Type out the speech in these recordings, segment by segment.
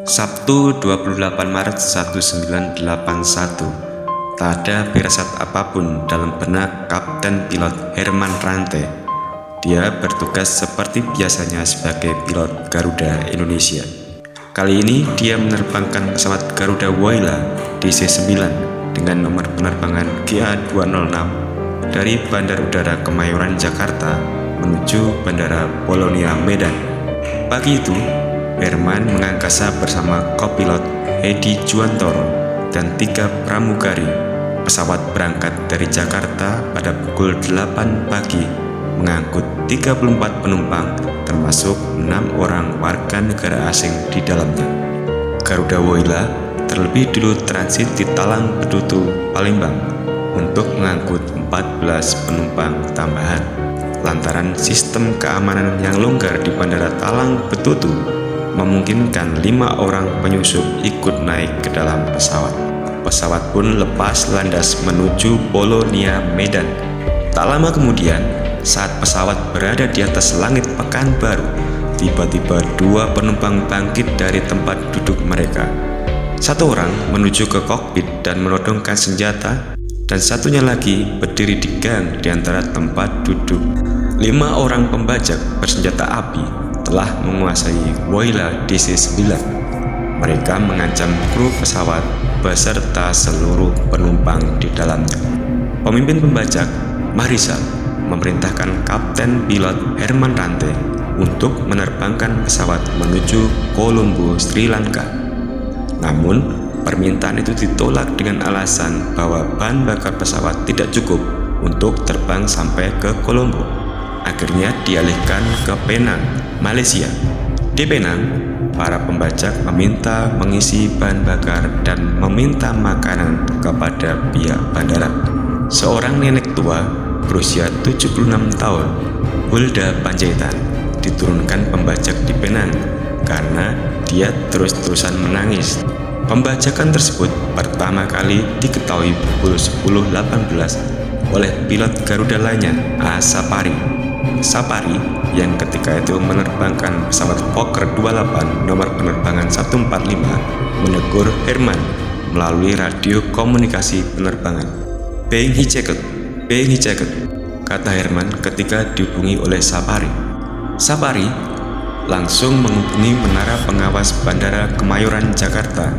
Sabtu 28 Maret 1981, tak ada firasat apapun dalam benak Kapten Pilot Herman Ranté. Dia bertugas seperti biasanya sebagai pilot Garuda Indonesia. Kali ini dia menerbangkan pesawat Garuda Woyla DC-9 dengan nomor penerbangan GA206 dari Bandar Udara Kemayoran, Jakarta menuju Bandara Polonia, Medan. Pagi itu, Herman mengangkasa bersama kopilot Hedi Juwantoro dan 3 pramugari. Pesawat berangkat dari Jakarta pada pukul 8 pagi, mengangkut 34 penumpang, termasuk 6 orang warga negara asing di dalamnya. Garuda Woyla terlebih dulu transit di Talang Betutu, Palembang, untuk mengangkut 14 penumpang tambahan. Lantaran sistem keamanan yang longgar di Bandara Talang Betutu memungkinkan 5 orang penyusup ikut naik ke dalam pesawat. Pesawat pun lepas landas menuju Polonia, Medan. Tak lama kemudian, saat pesawat berada di atas langit Pekanbaru, tiba-tiba 2 penumpang bangkit dari tempat duduk mereka. 1 orang menuju ke kokpit dan menodongkan senjata, dan satunya lagi berdiri di gang di antara tempat duduk. 5 orang pembajak bersenjata api telah menguasai Woyla DC-9. Mereka mengancam kru pesawat beserta seluruh penumpang di dalamnya. Pemimpin pembajak, Marisal, memerintahkan Kapten Pilot Herman Ranté untuk menerbangkan pesawat menuju Colombo, Sri Lanka. Namun, permintaan itu ditolak dengan alasan bahwa bahan bakar pesawat tidak cukup untuk terbang sampai ke Colombo. Akhirnya dialihkan ke Penang, Malaysia. Di Penang, para pembajak meminta mengisi bahan bakar dan meminta makanan kepada pihak bandara. Seorang nenek tua berusia 76 tahun, Hulda Panjaitan, diturunkan pembajak di Penang karena dia terus-terusan menangis. Pembajakan tersebut pertama kali diketahui pukul 10.18 oleh pilot Garuda lainnya, A. Sapari yang ketika itu menerbangkan pesawat Fokker 28 nomor penerbangan 145 menegur Herman melalui radio komunikasi penerbangan. Being hijacked, kata Herman ketika dihubungi oleh Sapari. Sapari langsung menghubungi menara pengawas Bandara Kemayoran, Jakarta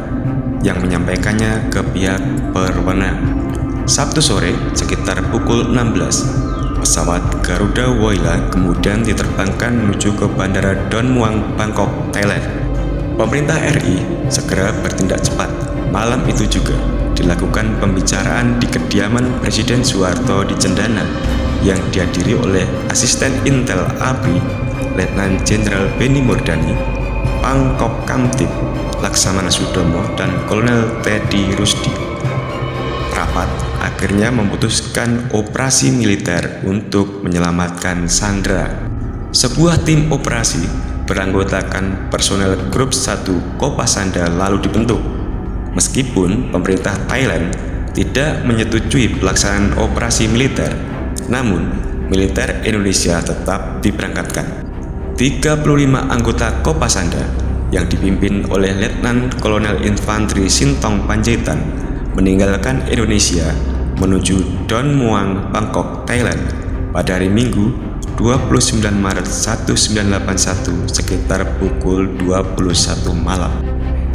yang menyampaikannya ke pihak berwenang. Sabtu sore sekitar pukul 16, pesawat Garuda Woyla kemudian diterbangkan menuju ke Bandara Don Muang, Bangkok, Thailand. Pemerintah RI segera bertindak cepat. Malam itu juga dilakukan pembicaraan di kediaman Presiden Soeharto di Cendana yang dihadiri oleh Asisten Intel ABRI, Letnan Jenderal Benny Murdani, Pangkop Kamtib Laksamana Sudomo, dan Kolonel Teddy Rusdi. Rapat akhirnya memutuskan operasi militer untuk menyelamatkan Sandra. Sebuah tim operasi beranggotakan personel Grup 1 Kopasanda lalu dibentuk. Meskipun pemerintah Thailand tidak menyetujui pelaksanaan operasi militer, namun militer Indonesia tetap diberangkatkan. 35 anggota Kopasanda yang dipimpin oleh Letnan Kolonel Infantri Sintong Panjaitan meninggalkan Indonesia menuju Don Muang, Bangkok, Thailand pada hari Minggu 29 Maret 1981 sekitar pukul 21 malam.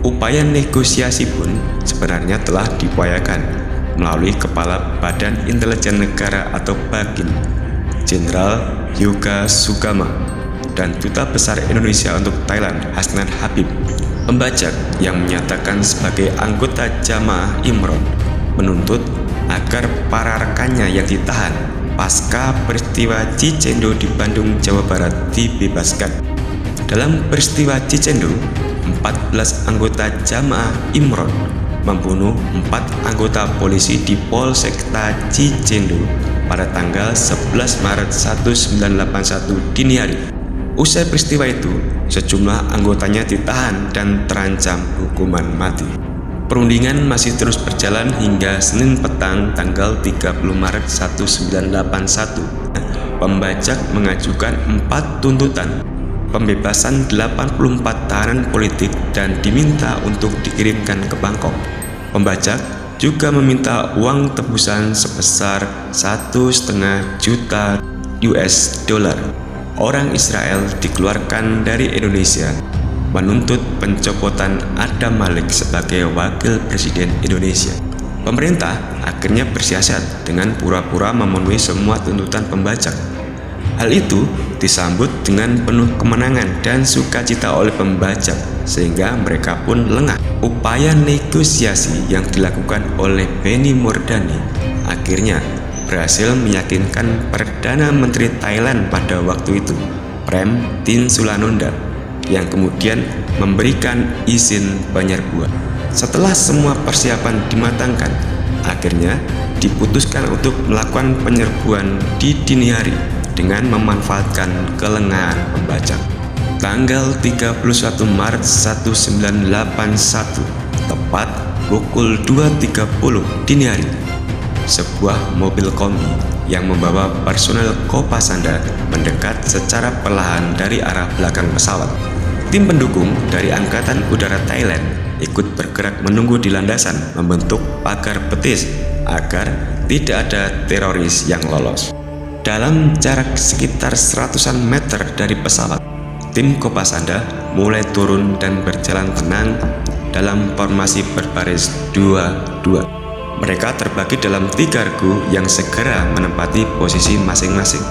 Upaya negosiasi pun sebenarnya telah diupayakan melalui Kepala Badan Intelijen Negara atau BAGIN, Jenderal Yoga Sugama, dan Duta Besar Indonesia untuk Thailand, Hasnan Habib. Pembajak yang menyatakan sebagai anggota Jamaah Imron menuntut agar para rekannya yang ditahan pasca peristiwa Cicendo di Bandung, Jawa Barat dibebaskan. Dalam peristiwa Cicendo, 14 anggota Jamaah Imron membunuh 4 anggota polisi di Polsekta Cicendo pada tanggal 11 Maret 1981 dini hari. Usai peristiwa itu, sejumlah anggotanya ditahan dan terancam hukuman mati. Perundingan masih terus berjalan hingga Senin petang tanggal 30 Maret 1981. Pembajak mengajukan 4 tuntutan. pembebasan 84 tahanan politik dan diminta untuk dikirimkan ke Bangkok. Pembajak juga meminta uang tebusan sebesar 1,5 juta US dollar. Orang Israel dikeluarkan dari Indonesia, menuntut pencopotan Adam Malik sebagai wakil presiden Indonesia. Pemerintah akhirnya bersiasat dengan pura-pura memenuhi semua tuntutan pembajak. Hal itu disambut dengan penuh kemenangan dan sukacita oleh pembajak, sehingga mereka pun lengah. Upaya negosiasi yang dilakukan oleh Benny Mordani akhirnya berhasil meyakinkan Perdana Menteri Thailand pada waktu itu, Prem Tinsulanonda, yang kemudian memberikan izin penyerbuan. Setelah semua persiapan dimatangkan, akhirnya diputuskan untuk melakukan penyerbuan di dini hari dengan memanfaatkan kelengahan pembajak. Tanggal 31 Maret 1981, tepat pukul 2.30 dini hari, sebuah mobil kombi yang membawa personel Kopasanda mendekat secara perlahan dari arah belakang pesawat. Tim pendukung dari Angkatan Udara Thailand ikut bergerak menunggu di landasan membentuk pagar betis agar tidak ada teroris yang lolos. Dalam jarak sekitar 100-an meter dari pesawat, tim Kopasanda mulai turun dan berjalan tenang dalam formasi berbaris 2-2. Mereka terbagi dalam 3 regu yang segera menempati posisi masing-masing.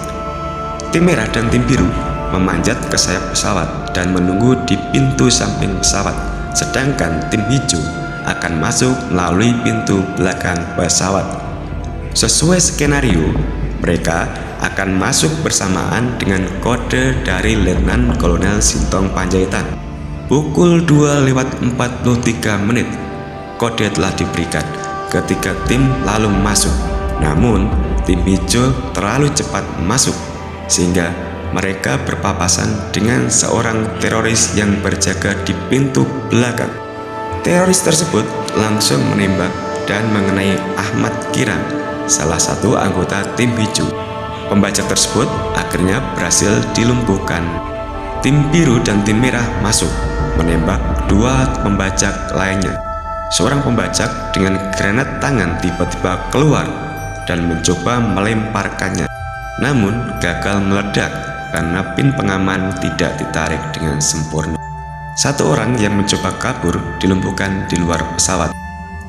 Tim merah dan tim biru memanjat ke sayap pesawat dan menunggu di pintu samping pesawat, sedangkan tim hijau akan masuk melalui pintu belakang pesawat. Sesuai skenario, mereka akan masuk bersamaan dengan kode dari Letnan Kolonel Sintong Panjaitan. Pukul 2:43, kode telah diberikan ketika tim lalu masuk. Namun, tim hijau terlalu cepat masuk sehingga mereka berpapasan dengan seorang teroris yang berjaga di pintu belakang. Teroris tersebut langsung menembak dan mengenai Ahmad Kiran, salah satu anggota tim hijau. Pembajak tersebut akhirnya berhasil dilumpuhkan. Tim biru dan tim merah masuk, menembak 2 pembajak lainnya. Seorang pembajak dengan granat tangan tiba-tiba keluar dan mencoba melemparkannya, namun gagal meledak karena pin pengaman tidak ditarik dengan sempurna. Satu orang yang mencoba kabur dilumpuhkan di luar pesawat.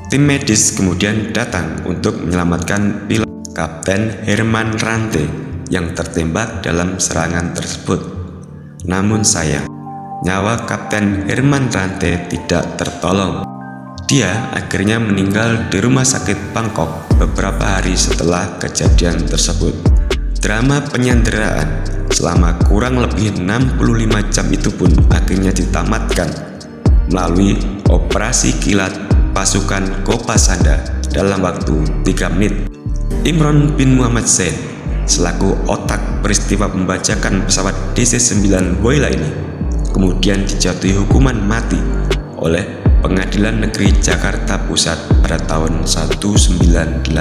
Tim medis kemudian datang untuk menyelamatkan pilot Kapten Herman Rante yang tertembak dalam serangan tersebut. Namun sayang, nyawa Kapten Herman Rante tidak tertolong. Dia akhirnya meninggal di rumah sakit Bangkok beberapa hari setelah kejadian tersebut. Drama penyanderaan selama kurang lebih 65 jam itu pun akhirnya ditamatkan melalui operasi kilat pasukan Kopasanda dalam waktu 3 menit. Imron bin Muhammad Zain selaku otak peristiwa pembajakan pesawat DC-9 Woyla ini kemudian dijatuhi hukuman mati oleh Pengadilan Negeri Jakarta Pusat pada tahun 1981.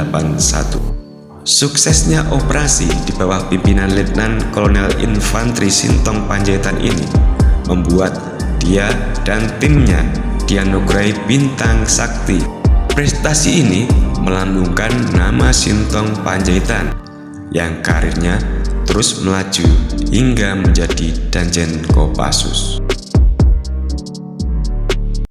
Suksesnya operasi di bawah pimpinan Letnan Kolonel Infantri Sintong Panjaitan ini membuat dia dan timnya dianugerahi bintang sakti. Prestasi ini melambungkan nama Sintong Panjaitan yang karirnya terus melaju hingga menjadi Danjen Kopassus.